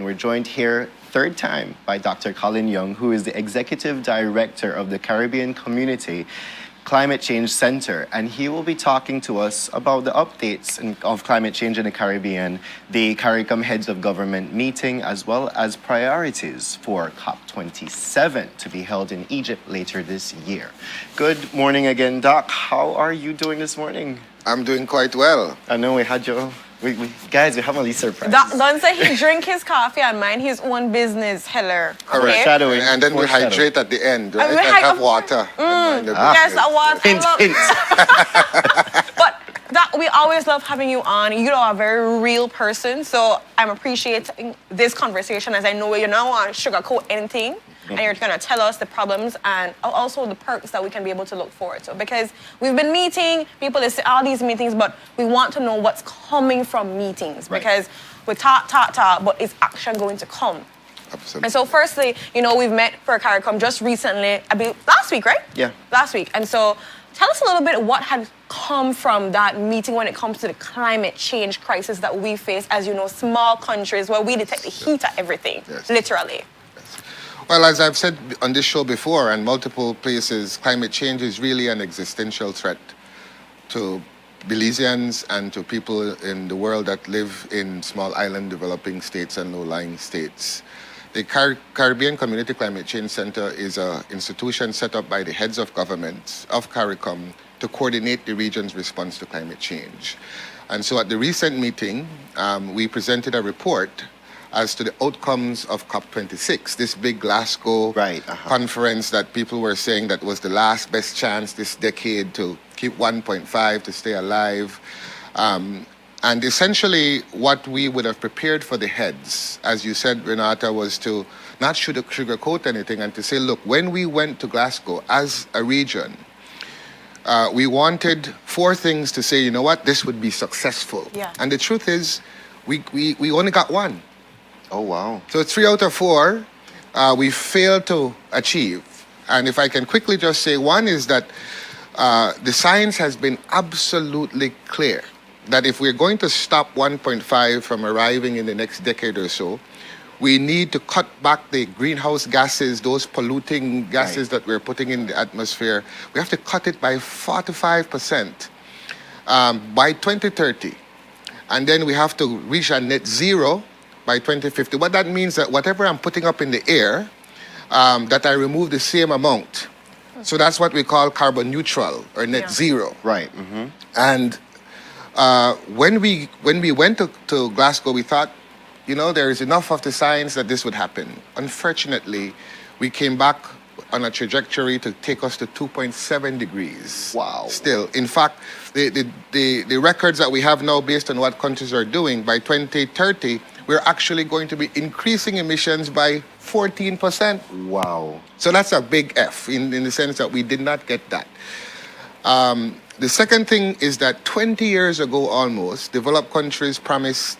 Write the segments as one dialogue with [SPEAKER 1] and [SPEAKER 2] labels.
[SPEAKER 1] we're joined here third time by Dr. Collin Young, who is the Executive Director of the Caribbean Community Climate Change Center, and he will be talking to us about the updates of climate change in the Caribbean, the CARICOM Heads of Government meeting, as well as priorities for COP27 to be held in Egypt later this year. Good morning again, Doc. How are you doing this morning?
[SPEAKER 2] I'm doing quite well.
[SPEAKER 1] I know we had your... Guys, we have a little surprise.
[SPEAKER 3] Don't say he drink his coffee and mind his own business, Heller.
[SPEAKER 2] Correct.
[SPEAKER 1] Shadowing.
[SPEAKER 2] And then we hydrate at the end, right? And have water.
[SPEAKER 3] Yes, that water.
[SPEAKER 1] Hint, hint.
[SPEAKER 3] But that, we always love having you on. You are a very real person, so I'm appreciating this conversation, as I know you don't want to sugarcoat anything. And you're going to tell us the problems and also the perks that we can be able to look forward to. Because we've been meeting, people say all these meetings, but we want to know what's coming from meetings.
[SPEAKER 1] Right.
[SPEAKER 3] Because we talk, but is action going to come?
[SPEAKER 2] Absolutely.
[SPEAKER 3] And so firstly, you know, we've met for CARICOM just recently, I believe last week, right?
[SPEAKER 1] Yeah.
[SPEAKER 3] Last week. And so tell us a little bit what had come from that meeting when it comes to the climate change crisis that we face as, you know, small countries where we detect the heat of everything, literally.
[SPEAKER 2] Well, as I've said on this show before and multiple places, climate change is really an existential threat to Belizeans and to people in the world that live in small island developing states and low-lying states. The Caribbean Community Climate Change Center is an institution set up by the heads of governments of CARICOM to coordinate the region's response to climate change. And so at the recent meeting, we presented a report as to the outcomes of COP26, this big Glasgow conference that people were saying that was the last best chance this decade to keep 1.5, to stay alive. And essentially what we would have prepared for the heads, as you said, Renata, was to not sugarcoat anything and to say, look, when we went to Glasgow as a region, we wanted 4 things to say, you know what, this would be successful.
[SPEAKER 3] Yeah.
[SPEAKER 2] And the truth is, we only got 1.
[SPEAKER 1] Oh, wow.
[SPEAKER 2] So 3 out of 4 we failed to achieve. And if I can quickly just say, one is that the science has been absolutely clear that if we're going to stop 1.5 from arriving in the next decade or so, we need to cut back the greenhouse gases, those polluting gases that we're putting in the atmosphere. We have to cut it by 45% by 2030. And then we have to reach a net zero by 2050. What that means that whatever I'm putting up in the air, that I remove the same amount. So that's what we call carbon neutral or net zero.
[SPEAKER 1] Right.
[SPEAKER 2] And when we went to Glasgow, we thought, you know, there is enough of the science that this would happen. Unfortunately, we came back on a trajectory to take us to 2.7 degrees.
[SPEAKER 1] Wow.
[SPEAKER 2] Still. In fact, the records that we have now based on what countries are doing, by 2030, we're actually going to be increasing emissions by 14%.
[SPEAKER 1] Wow.
[SPEAKER 2] So that's a big F in the sense that we did not get that. The second thing is that 20 years ago almost, developed countries promised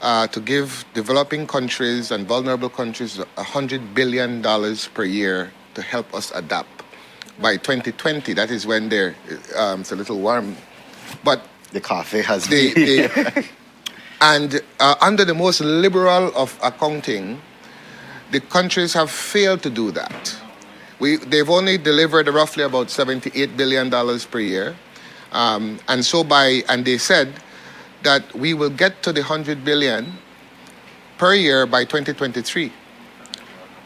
[SPEAKER 2] to give developing countries and vulnerable countries $100 billion per year to help us adapt. By 2020, that is when they're, it's a little warm, but
[SPEAKER 1] the coffee has
[SPEAKER 2] and under the most liberal of accounting, the countries have failed to do that. They've only delivered roughly about $78 billion per year. And they said that we will get to the 100 billion per year by 2023.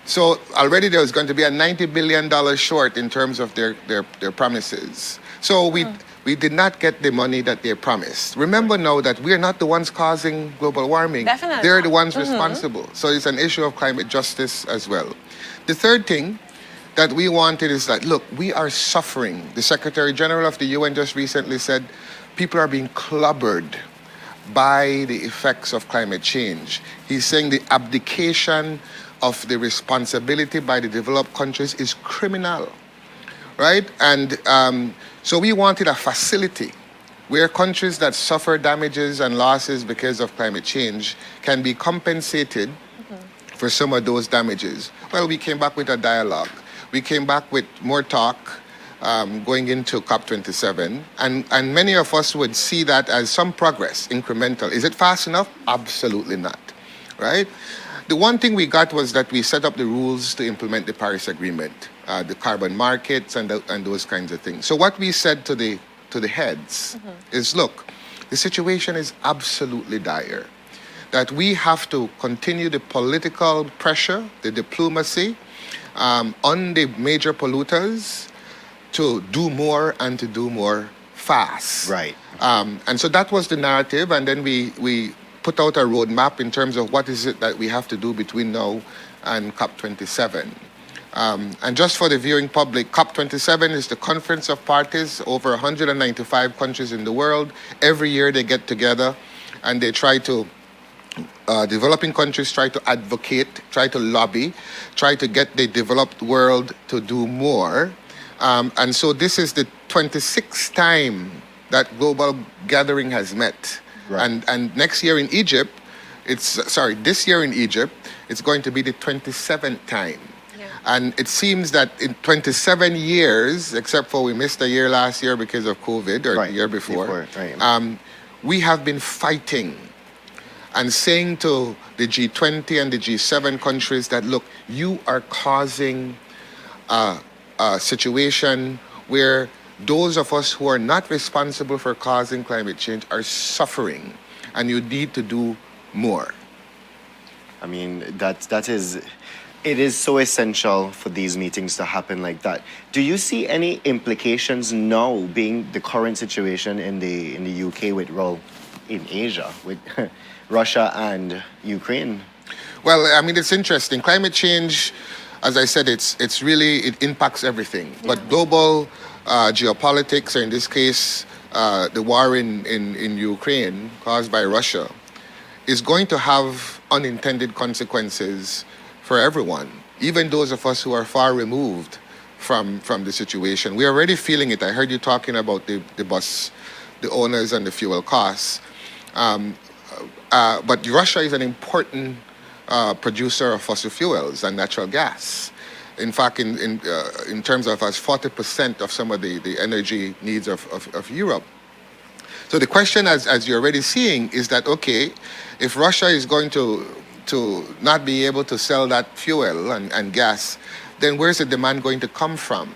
[SPEAKER 2] So already there's going to be a $90 billion short in terms of their promises. So we did not get the money that they promised. Remember now that we are not the ones causing global warming.
[SPEAKER 3] Definitely.
[SPEAKER 2] They're the ones responsible. So it's an issue of climate justice as well. The third thing that we wanted is that, look, we are suffering. The Secretary General of the UN just recently said people are being clobbered by the effects of climate change. He's saying the abdication of the responsibility by the developed countries is criminal, right? And so we wanted a facility where countries that suffer damages and losses because of climate change can be compensated for some of those damages. Well, we came back with a dialogue. We came back with more talk going into COP27, and many of us would see that as some progress, incremental. Is it fast enough? Absolutely not, right? the one thing we got was that we set up the rules to implement the Paris Agreement, the carbon markets and those kinds of things. So what we said to the heads is, look, the situation is absolutely dire, that we have to continue the political pressure, the diplomacy on the major polluters to do more and to do more fast.
[SPEAKER 1] Right.
[SPEAKER 2] And so that was the narrative, and then we put out a roadmap in terms of what is it that we have to do between now and COP27. And just for the viewing public, COP27 is the Conference of Parties, over 195 countries in the world. Every year they get together and they try to, developing countries try to advocate, try to lobby, try to get the developed world to do more. And so this is the 26th time that global gathering has met.
[SPEAKER 1] Right.
[SPEAKER 2] And next year in Egypt, this year in Egypt, it's going to be the 27th time.
[SPEAKER 3] Yeah.
[SPEAKER 2] And it seems that in 27 years, except for we missed a year last year because of COVID, or the year before,
[SPEAKER 1] right.
[SPEAKER 2] we have been fighting and saying to the G20 and the G7 countries that, look, you are causing a situation where those of us who are not responsible for causing climate change are suffering, and you need to do more.
[SPEAKER 1] I mean, it is so essential for these meetings to happen like that. Do you see any implications now, being the current situation in the UK with in Asia with Russia and Ukraine?
[SPEAKER 2] Well, I mean, it's interesting. Climate change, as I said, it impacts everything.
[SPEAKER 3] Yeah.
[SPEAKER 2] But global geopolitics, or in this case, the war in Ukraine caused by Russia, is going to have unintended consequences for everyone, even those of us who are far removed from the situation. We're already feeling it. I heard you talking about the bus, the owners and the fuel costs. But Russia is an important producer of fossil fuels and natural gas. In fact, in terms of as 40% of some of the energy needs of Europe. So the question, as you're already seeing, is that, okay, if Russia is going to not be able to sell that fuel and gas, then where's the demand going to come from?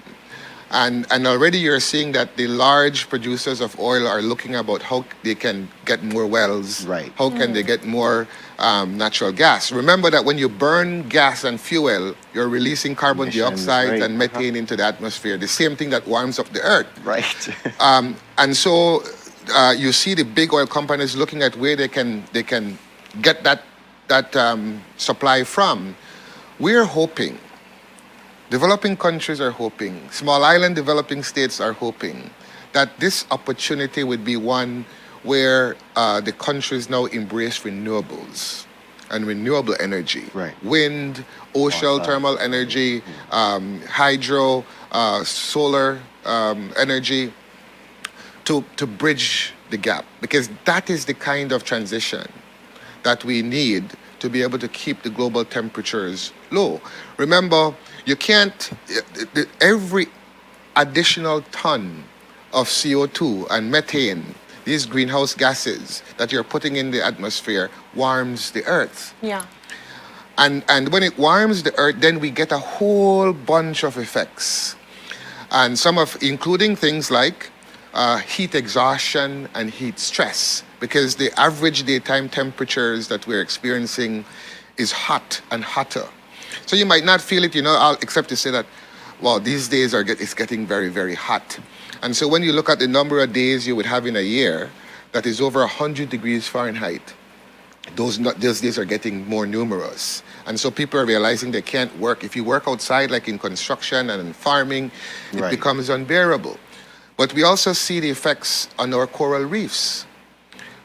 [SPEAKER 2] And already you're seeing that the large producers of oil are looking about how they can get more wells.
[SPEAKER 1] Right.
[SPEAKER 2] How can they get more natural gas? Remember that when you burn gas and fuel, you're releasing carbon
[SPEAKER 1] Emissions,
[SPEAKER 2] dioxide
[SPEAKER 1] right.
[SPEAKER 2] and methane into the atmosphere, the same thing that warms up the earth.
[SPEAKER 1] Right.
[SPEAKER 2] And so you see the big oil companies looking at where they can get that supply from. We're hoping, developing countries are hoping, small island developing states are hoping that this opportunity would be one where the countries now embrace renewables and renewable energy.
[SPEAKER 1] Right.
[SPEAKER 2] Wind, ocean thermal energy, hydro, solar energy, to bridge the gap. Because that is the kind of transition that we need to be able to keep the global temperatures low. Remember, you can't, every additional ton of CO2 and methane, these greenhouse gases that you're putting in the atmosphere, warms the earth.
[SPEAKER 3] Yeah.
[SPEAKER 2] And when it warms the earth, then we get a whole bunch of effects. And including things like heat exhaustion and heat stress, because the average daytime temperatures that we're experiencing is hot and hotter. So you might not feel it, except to say that, well, these days it's getting very, very hot. And so when you look at the number of days you would have in a year that is over 100 degrees Fahrenheit, those days are getting more numerous. And so people are realizing they can't work. If you work outside, like in construction and in farming, it
[SPEAKER 1] Right.
[SPEAKER 2] becomes unbearable. But we also see the effects on our coral reefs,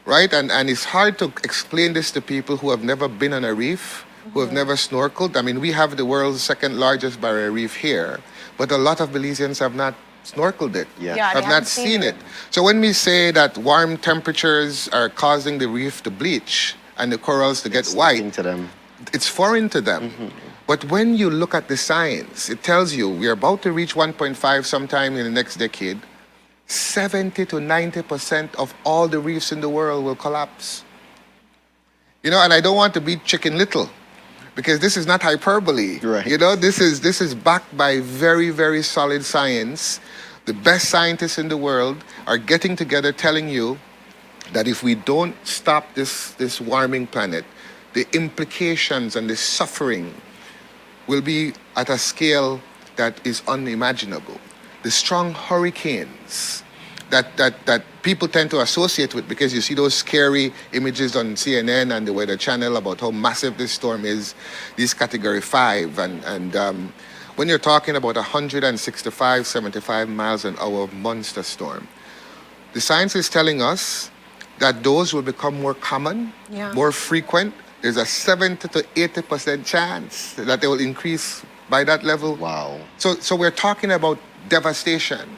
[SPEAKER 2] right? And it's hard to explain this to people who have never been on a reef, who have never snorkeled. I mean, we have the world's second largest barrier reef here, but a lot of Belizeans have not snorkeled it,
[SPEAKER 1] Yeah.
[SPEAKER 3] Yeah, they
[SPEAKER 2] have not
[SPEAKER 3] haven't
[SPEAKER 2] seen it. So when we say that warm temperatures are causing the reef to bleach and the corals to get white,
[SPEAKER 1] Into them.
[SPEAKER 2] it's foreign to them. But when you look at the science, it tells you we're about to reach 1.5 sometime in the next decade. 70 to 90% of all the reefs in the world will collapse. And I don't want to be Chicken Little, because this is not hyperbole.
[SPEAKER 1] Right.
[SPEAKER 2] You know, this is backed by very, very solid science. The best scientists in the world are getting together telling you that if we don't stop this warming planet, the implications and the suffering will be at a scale that is unimaginable. The strong hurricanes that people tend to associate with, because you see those scary images on CNN and the Weather Channel about how massive this storm is, this category 5. And when you're talking about 165, 75 miles an hour monster storm, the science is telling us that those will become more common, more frequent. There's a 70 to 80% chance that they will increase by that level.
[SPEAKER 1] Wow.
[SPEAKER 2] So we're talking about devastation.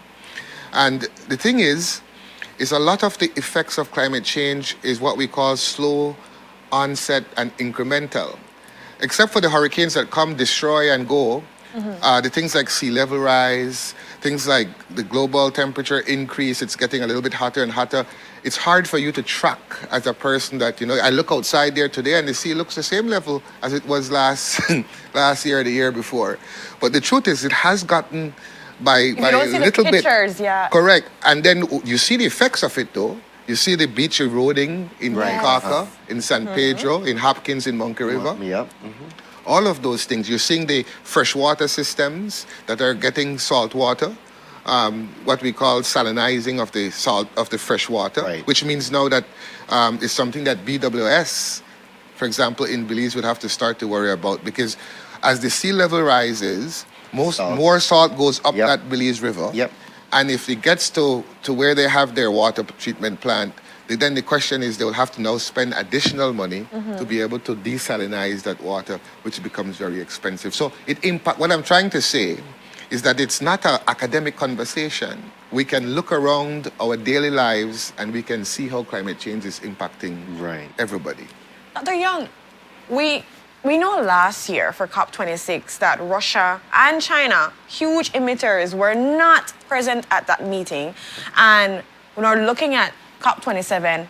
[SPEAKER 2] And the thing is a lot of the effects of climate change is what we call slow onset and incremental. Except for the hurricanes that come, destroy, and go, the things like sea level rise, things like the global temperature increase, it's getting a little bit hotter and hotter. It's hard for you to track as a person that, you know, I look outside there today and the sea looks the same level as it was last year or the year before. But the truth is it has gotten by
[SPEAKER 3] You don't see
[SPEAKER 2] a little
[SPEAKER 3] the
[SPEAKER 2] bit.
[SPEAKER 3] pictures, yeah.
[SPEAKER 2] Correct. And then you see the effects of it though. You see the beach eroding in
[SPEAKER 1] Right.
[SPEAKER 2] Kaka, in San Pedro, in Hopkins, in Monkey River.
[SPEAKER 1] Yep.
[SPEAKER 2] All of those things. You're seeing the freshwater systems that are getting salt water, what we call salinizing of the salt of the fresh water,
[SPEAKER 1] Right.
[SPEAKER 2] which means now that it's something that BWS, for example, in Belize would have to start to worry about, because as the sea level rises,
[SPEAKER 1] Salt.
[SPEAKER 2] more salt goes up
[SPEAKER 1] Yep.
[SPEAKER 2] that Belize River.
[SPEAKER 1] Yep.
[SPEAKER 2] And if it gets to where they have their water treatment plant, then the question is they will have to now spend additional money to be able to desalinize that water, which becomes very expensive. So what I'm trying to say is that it's not an academic conversation. We can look around our daily lives and we can see how climate change is impacting
[SPEAKER 1] Right.
[SPEAKER 2] everybody.
[SPEAKER 3] Dr. Young, we know last year for COP26 that Russia and China, huge emitters, were not present at that meeting. And when we're looking at COP27,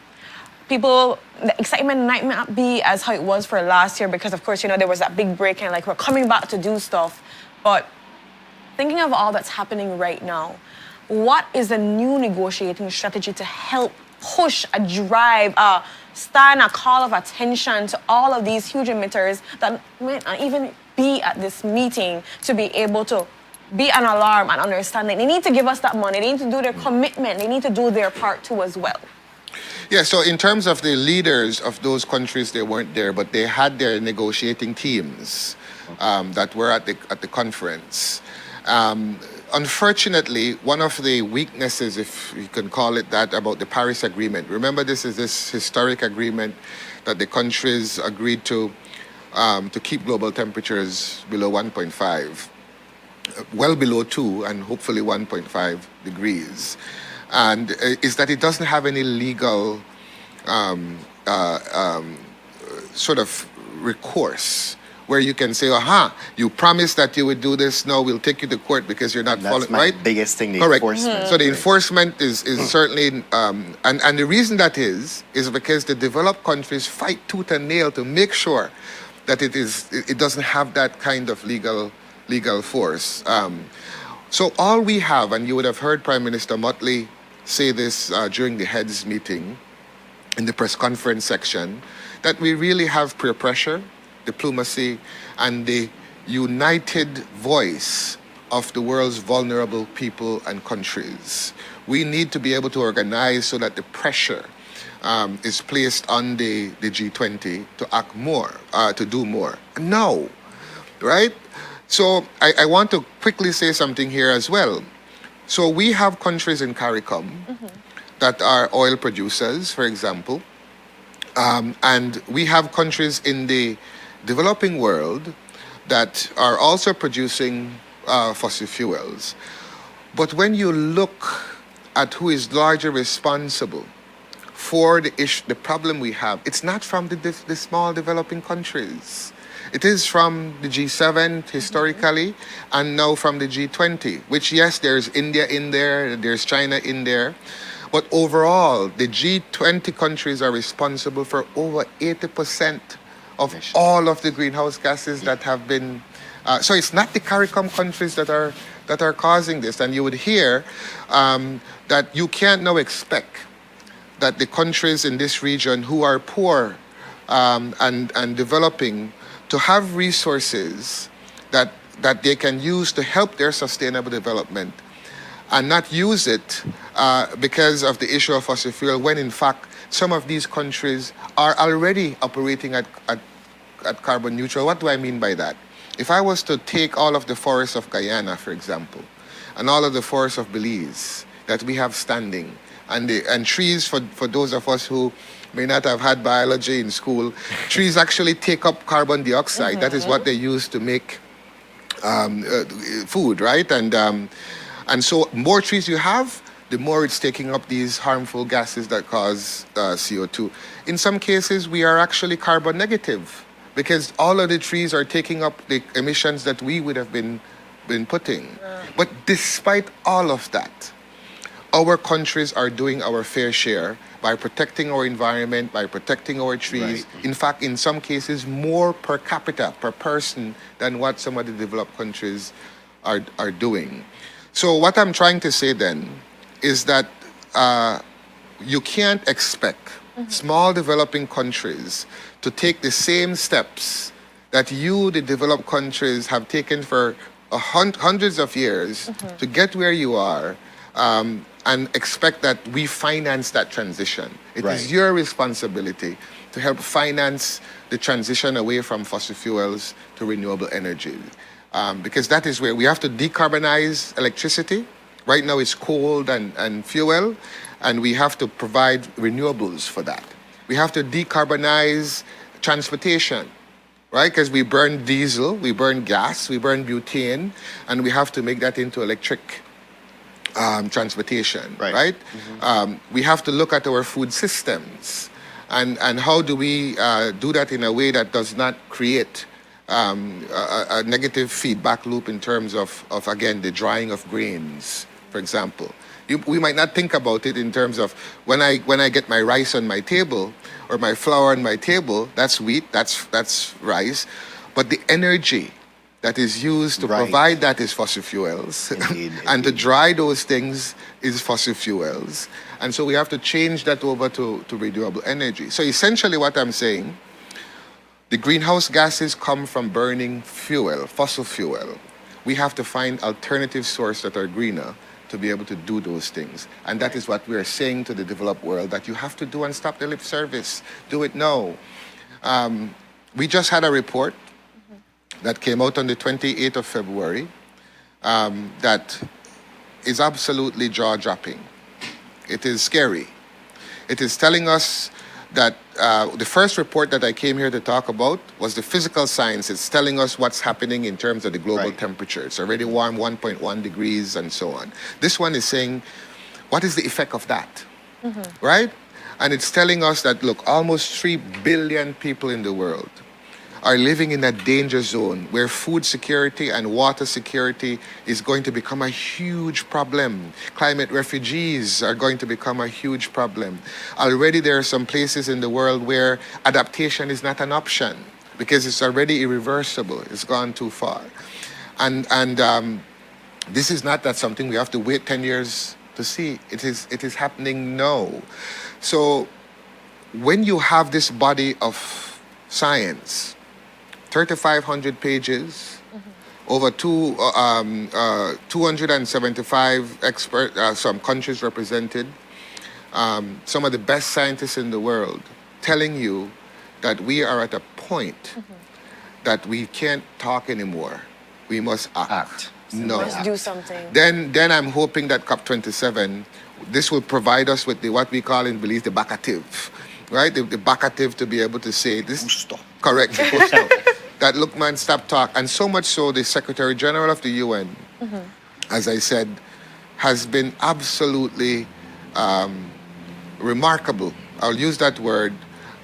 [SPEAKER 3] the excitement might not be as how it was for last year because, of course, you know, there was that big break and like we're coming back to do stuff. But thinking of all that's happening right now, what is the new negotiating strategy to help push, drive, stand a call of attention to all of these huge emitters that might not even be at this meeting to be able to be an alarm and understanding? They need to give us that money. They need to do their commitment. They need to do their part too as well.
[SPEAKER 2] Yeah, so in terms of the leaders of those countries, they weren't there, but they had their negotiating teams that were at the conference. Unfortunately, one of the weaknesses, if you can call it that, about the Paris Agreement, remember this is this historic agreement that the countries agreed to keep global temperatures below 1.5, well below 2 and hopefully 1.5 degrees. And is that it doesn't have any legal sort of recourse where you can say, you promised that you would do this, now we'll take you to court because you're not following,
[SPEAKER 1] That's my
[SPEAKER 2] right?
[SPEAKER 1] biggest thing, the
[SPEAKER 2] Correct.
[SPEAKER 1] enforcement.
[SPEAKER 2] So the enforcement is certainly, and the reason that is because the developed countries fight tooth and nail to make sure that it doesn't have that kind of legal force. So all we have, and you would have heard Prime Minister Motley say this during the heads meeting in the press conference section, that we really have peer pressure, diplomacy, and the united voice of the world's vulnerable people and countries. We need to be able to organize so that the pressure is placed on the G20 to act more, to do more. Now, right? So I want to quickly say something here as well. So we have countries in CARICOM that are oil producers, for example, and we have countries in the developing world that are also producing fossil fuels. But when you look at who is largely responsible for the problem we have, it's not from the small developing countries. It is from the G7 historically, and now from the G20, which, yes, there's India in there, there's China in there. But overall, the G20 countries are responsible for over 80% of all of the greenhouse gases that have been. So it's not the CARICOM countries that are causing this. And you would hear that you can't now expect that the countries in this region who are poor and developing to have resources that they can use to help their sustainable development and not use it because of the issue of fossil fuel, when in fact some of these countries are already operating at carbon neutral. What do I mean by that? If I was to take all of the forests of Guyana, for example, and all of the forests of Belize that we have standing, and trees, for those of us who may not have had biology in school, trees actually take up carbon dioxide. That is what they use to make food, right? And so more trees you have, the more it's taking up these harmful gases that cause CO2. In some cases, we are actually carbon negative because all of the trees are taking up the emissions that we would have been putting. But despite all of that, our countries are doing our fair share by protecting our environment, by protecting our trees. Right. In fact, in some cases, more per capita, per person, than what some of the developed countries are doing. So what I'm trying to say then is that you can't expect small developing countries to take the same steps that you, the developed countries, have taken for hundreds of years to get where you are, and expect that we finance that transition. It is your responsibility to help finance the transition away from fossil fuels to renewable energy. Because that is where we have to decarbonize electricity. Right now it's coal and fuel, and we have to provide renewables for that. We have to decarbonize transportation, right? Because we burn diesel, we burn gas, we burn butane, and we have to make that into electric transportation, right? We have to look at our food systems and how do we do that in a way that does not create a negative feedback loop in terms of again, the drying of grains, for example. We might not think about it in terms of when I get my rice on my table or my flour on my table, that's wheat, that's rice, but the energy that is used to provide that is fossil fuels. And to dry those things is fossil fuels. And so we have to change that over to renewable energy. So essentially what I'm saying, the greenhouse gases come from burning fuel, fossil fuel. We have to find alternative sources that are greener to be able to do those things. And that is what we're saying to the developed world, that you have to do and stop the lip service. Do it now. We just had a report that came out on the 28th of February that is absolutely jaw-dropping. It is scary. It is telling us that the first report that I came here to talk about was the physical science. It's telling us what's happening in terms of the global temperature. It's already warm 1.1 degrees and so on. This one is saying, what is the effect of that, right? And it's telling us that, look, almost 3 billion people in the world are living in a danger zone where food security and water security is going to become a huge problem. Climate refugees are going to become a huge problem. Already there are some places in the world where adaptation is not an option because it's already irreversible. It's gone too far. And this is not that something we have to wait 10 years to see. It is happening now. So when you have this body of science, 3,500 pages, over 275 experts, some countries represented, some of the best scientists in the world telling you that we are at a point that we can't talk anymore. We must act. No.
[SPEAKER 3] Let's do something.
[SPEAKER 2] Then I'm hoping that COP27, this will provide us with what we call in Belize the backative, right? The backative to be able to say this. Correct. That look, man, stop talk. And so much so, the Secretary General of the UN, as I said, has been absolutely remarkable. I'll use that word.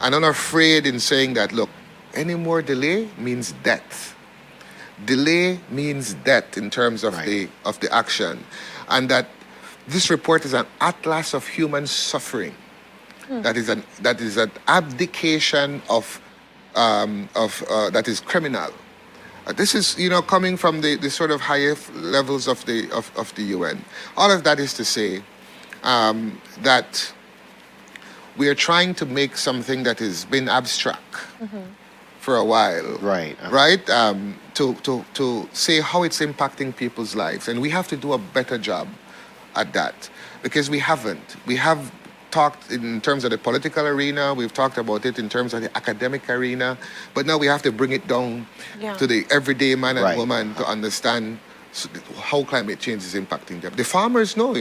[SPEAKER 2] And unafraid in saying that, look, any more delay means death. Delay means death in terms of the action. And that this report is an atlas of human suffering. That is an abdication of that is criminal. This is, coming from the sort of higher levels of the UN. All of that is to say that we are trying to make something that has been abstract for a while,
[SPEAKER 1] Right.
[SPEAKER 2] Right? To say how it's impacting people's lives, and we have to do a better job at that because we haven't. We have talked in terms of the political arena, we've talked about it in terms of the academic arena, but now we have to bring it down to the everyday man and woman to understand how climate change is impacting them. The farmers know,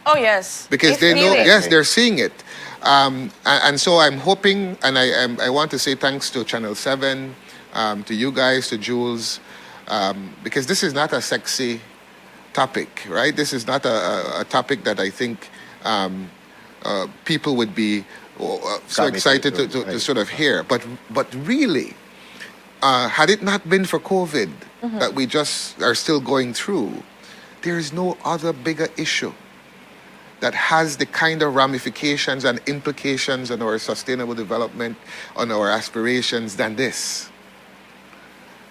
[SPEAKER 3] Oh, yes.
[SPEAKER 2] because they
[SPEAKER 3] feel
[SPEAKER 2] know,
[SPEAKER 3] it.
[SPEAKER 2] yes, they're seeing it. And so I'm hoping, and I want to say thanks to Channel 7, to you guys, to Jules, because this is not a sexy topic, right? This is not a topic that I think people would be so excited to sort of hear. But really, had it not been for COVID that we just are still going through, there is no other bigger issue that has the kind of ramifications and implications on our sustainable development, on our aspirations than this.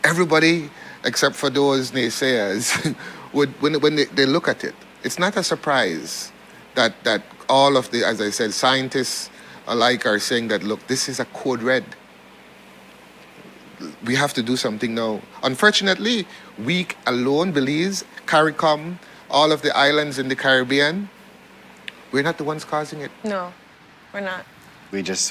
[SPEAKER 2] Everybody, except for those naysayers, when they look at it, it's not a surprise that all of the, as I said, scientists alike are saying that, look, this is a code red. We have to do something now. Unfortunately, we alone, Belize, CARICOM, all of the islands in the Caribbean, we're not the ones causing it.
[SPEAKER 3] No, we're not.
[SPEAKER 1] We're just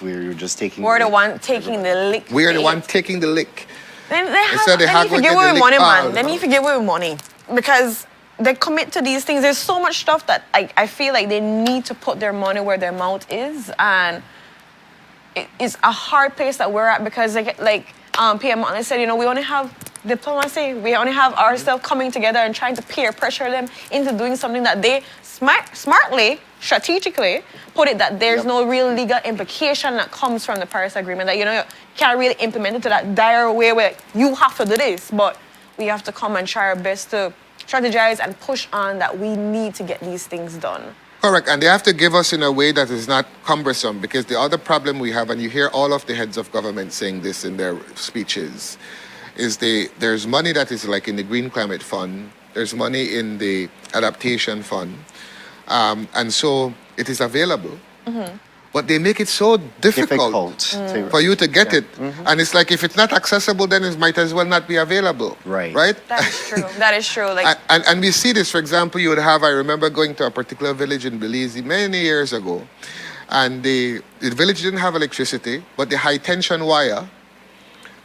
[SPEAKER 1] taking.
[SPEAKER 3] We're the one taking the lick.
[SPEAKER 2] We are the one taking the lick.
[SPEAKER 3] Then
[SPEAKER 2] Instead, they
[SPEAKER 3] you
[SPEAKER 2] hard work
[SPEAKER 3] forget
[SPEAKER 2] get
[SPEAKER 3] where
[SPEAKER 2] the
[SPEAKER 3] we money,
[SPEAKER 2] lick
[SPEAKER 3] man.
[SPEAKER 2] all.
[SPEAKER 3] Then you forget where we money. Because they commit to these things. There's so much stuff that I feel like they need to put their money where their mouth is. And it's a hard place that we're at because PM Martin said, we only have diplomacy. We only have ourselves coming together and trying to peer pressure them into doing something that they smartly, strategically put it that there's no real legal implication that comes from the Paris Agreement, that you can't really implement it to that dire way where you have to do this, but we have to come and try our best to strategize and push on that we need to get these things done.
[SPEAKER 2] Correct, and they have to give us in a way that is not cumbersome, because the other problem we have, and you hear all of the heads of government saying this in their speeches, is there's money that is like in the Green Climate Fund, there's money in the Adaptation Fund, and so it is available. But they make it so difficult for you to get it. And it's like, if it's not accessible, then it might as well not be available.
[SPEAKER 1] Right.
[SPEAKER 3] That is true. That is true.
[SPEAKER 2] And we see this, for example, you would have, I remember going to a particular village in Belize many years ago, and the village didn't have electricity, but the high tension wire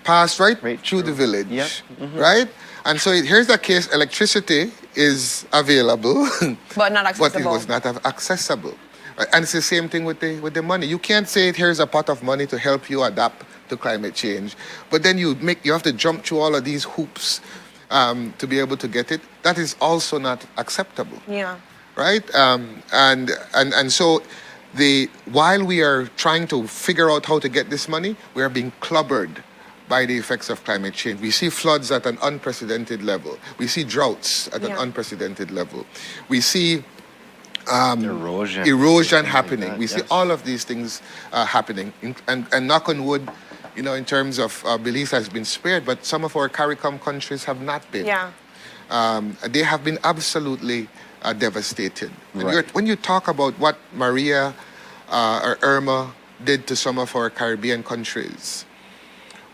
[SPEAKER 2] passed right through the village.
[SPEAKER 1] Yep.
[SPEAKER 2] Right? And so here's the case, electricity is available,
[SPEAKER 3] but not accessible.
[SPEAKER 2] But it was not accessible. And it's the same thing with the money. You can't say here's a pot of money to help you adapt to climate change, but then you have to jump through all of these hoops to be able to get it. That is also not acceptable.
[SPEAKER 3] Yeah.
[SPEAKER 2] Right? And so while we are trying to figure out how to get this money, we are being clobbered by the effects of climate change. We see floods at an unprecedented level. We see droughts at an unprecedented level. We see erosion happening. Like we see all of these things happening. And knock on wood, in terms of Belize has been spared, but some of our CARICOM countries have not been.
[SPEAKER 3] Yeah.
[SPEAKER 2] They have been absolutely devastated. When you talk about what Maria or Irma did to some of our Caribbean countries,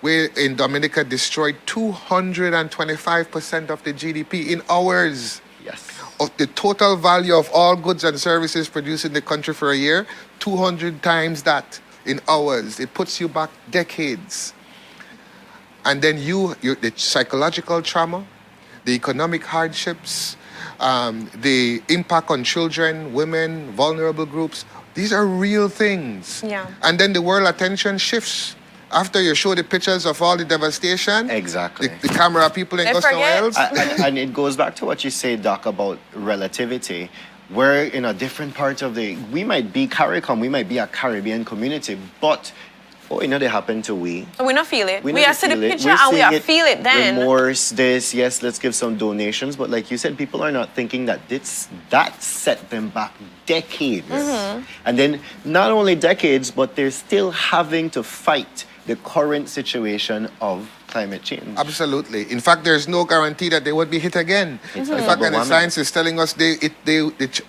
[SPEAKER 2] we in Dominica destroyed 225% of the GDP in hours.
[SPEAKER 1] Yes.
[SPEAKER 2] Of the total value of all goods and services produced in the country for a year, 200 times that in hours. It puts you back decades. And then the psychological trauma, the economic hardships, the impact on children, women, vulnerable groups, these are real things.
[SPEAKER 3] Yeah.
[SPEAKER 2] And then the world attention shifts. After you show the pictures of all the devastation,
[SPEAKER 1] exactly,
[SPEAKER 2] the camera people ain't go somewhere else.
[SPEAKER 1] And it goes back to what you say, Doc, about relativity. We're in a different part of we might be CARICOM, we might be a Caribbean community, but they happen to we.
[SPEAKER 3] We not feel it. We are see the picture and we are feel it then.
[SPEAKER 1] Remorse, yes, let's give some donations. But like you said, people are not thinking that that set them back decades. And then not only decades, but they're still having to fight the current situation of climate change.
[SPEAKER 2] Absolutely. In fact, there's no guarantee that they would be hit again.
[SPEAKER 1] It's
[SPEAKER 2] In
[SPEAKER 1] a
[SPEAKER 2] fact,
[SPEAKER 1] double
[SPEAKER 2] and the
[SPEAKER 1] whammy.
[SPEAKER 2] science is telling us the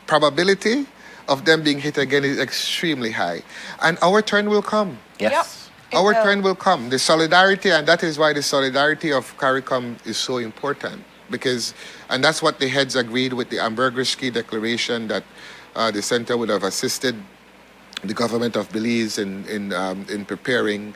[SPEAKER 2] probability of them being hit again is extremely high. And our turn will come.
[SPEAKER 1] Yes.
[SPEAKER 2] Our turn will come. The solidarity, and that is why the solidarity of CARICOM is so important. And that's what the heads agreed with the Ambergrisky Declaration, that the center would have assisted the government of Belize in preparing,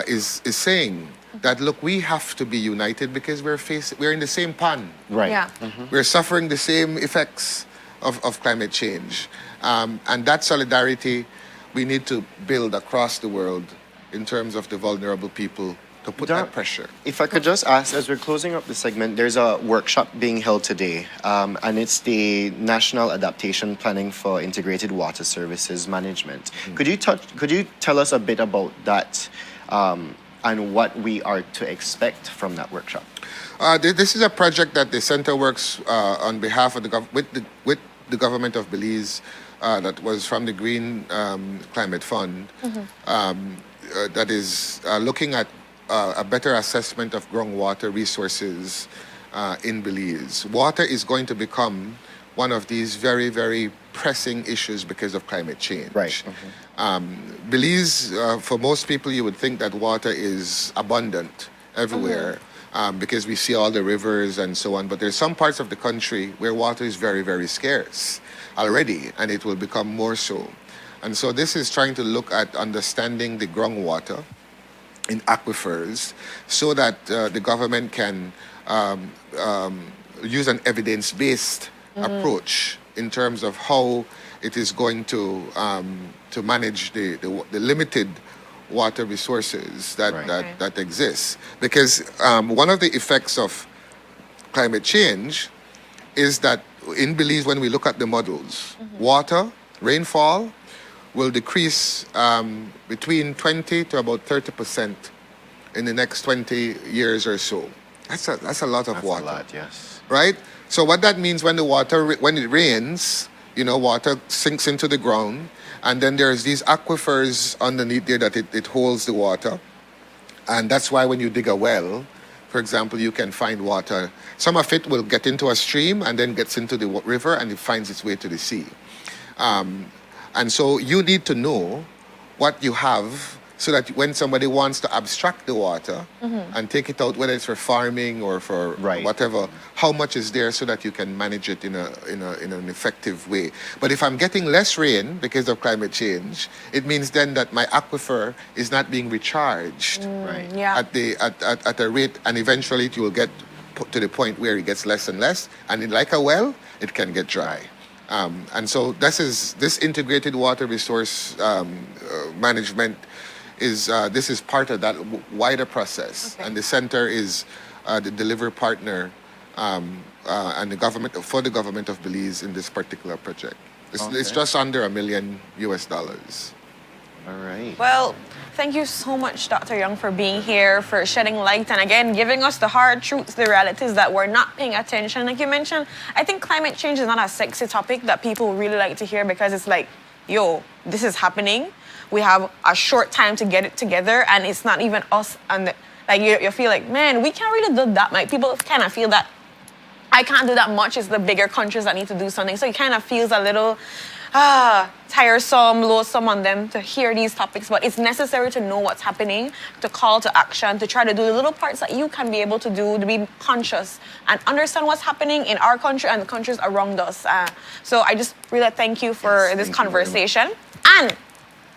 [SPEAKER 2] is saying that, look, we have to be united because we're in the same pond.
[SPEAKER 1] Right.
[SPEAKER 3] Yeah.
[SPEAKER 2] We're suffering the same effects of climate change. And that solidarity we need to build across the world in terms of the vulnerable people to put that pressure.
[SPEAKER 1] If I could just ask, as we're closing up the segment, there's a workshop being held today, and it's the National Adaptation Planning for Integrated Water Services Management. Could you tell us a bit about that and what we are to expect from that workshop?
[SPEAKER 2] This is a project that the center works on behalf of with the government of Belize, that was from the Green Climate Fund, that is looking at a better assessment of groundwater resources in Belize. Water is going to become one of these very, very pressing issues because of climate change.
[SPEAKER 1] Right.
[SPEAKER 2] Belize, for most people, you would think that water is abundant everywhere because we see all the rivers and so on. But there's some parts of the country where water is very, very scarce already, and it will become more so. And so this is trying to look at understanding the groundwater in aquifers so that the government can use an evidence-based approach in terms of how it is going to manage the limited water resources that exist. Because one of the effects of climate change is that in Belize, when we look at the models, water, rainfall, will decrease between 20 to about 30% in the next 20 years or so. That's a lot of water.
[SPEAKER 1] That's a lot, yes.
[SPEAKER 2] Right? So what that means when it rains, water sinks into the ground, and then there's these aquifers underneath there that it holds the water. And that's why when you dig a well, for example, you can find water. Some of it will get into a stream and then gets into the river and it finds its way to the sea. And so you need to know what you have so that when somebody wants to abstract the water and take it out, whether it's for farming or for whatever, how much is there so that you can manage it in an effective way. But if I'm getting less rain because of climate change, it means then that my aquifer is not being recharged at a rate, and eventually it will get to the point where it gets less and less, and like a well, it can get dry. And so this integrated water resource management this is part of that wider process. Okay. And the center is the delivery partner and the government for the government of Belize in this particular project. It's just under $1 million.
[SPEAKER 1] All right.
[SPEAKER 3] Well, thank you so much, Dr. Young, for being here, for shedding light, and again, giving us the hard truths, the realities that we're not paying attention. Like you mentioned, I think climate change is not a sexy topic that people really like to hear because it's like, yo, this is happening. We have a short time to get it together, and it's not even us. And you feel like, man, we can't really do that. Like people kind of feel that I can't do that much. It's the bigger countries that need to do something. So it kind of feels a little tiresome, loathsome on them to hear these topics. But it's necessary to know what's happening, to call to action, to try to do the little parts that you can be able to do, to be conscious and understand what's happening in our country and the countries around us. So I just really thank you for this conversation. And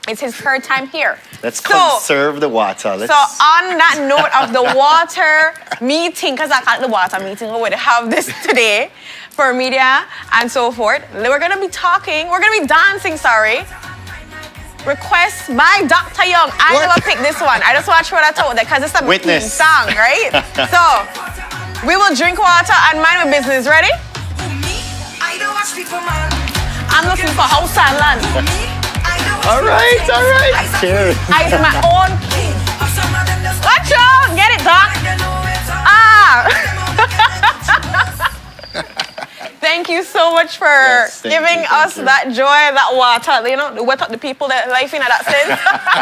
[SPEAKER 3] it's his third time here.
[SPEAKER 1] Let's conserve the water.
[SPEAKER 3] So on that note of the water meeting, because I call it the water meeting, we would have this today for media and so forth. We're going to be dancing, request by Dr. Young. I never picked this one. I just want to throw that out there because it's a theme song, right? So we will drink water and mind my business. Ready? I'm looking for house and land.
[SPEAKER 1] All right. Cheers.
[SPEAKER 3] I my own. Watch out! Get it, Doc. Thank you so much for giving us that joy, that water. Wet up the people that life in that sense.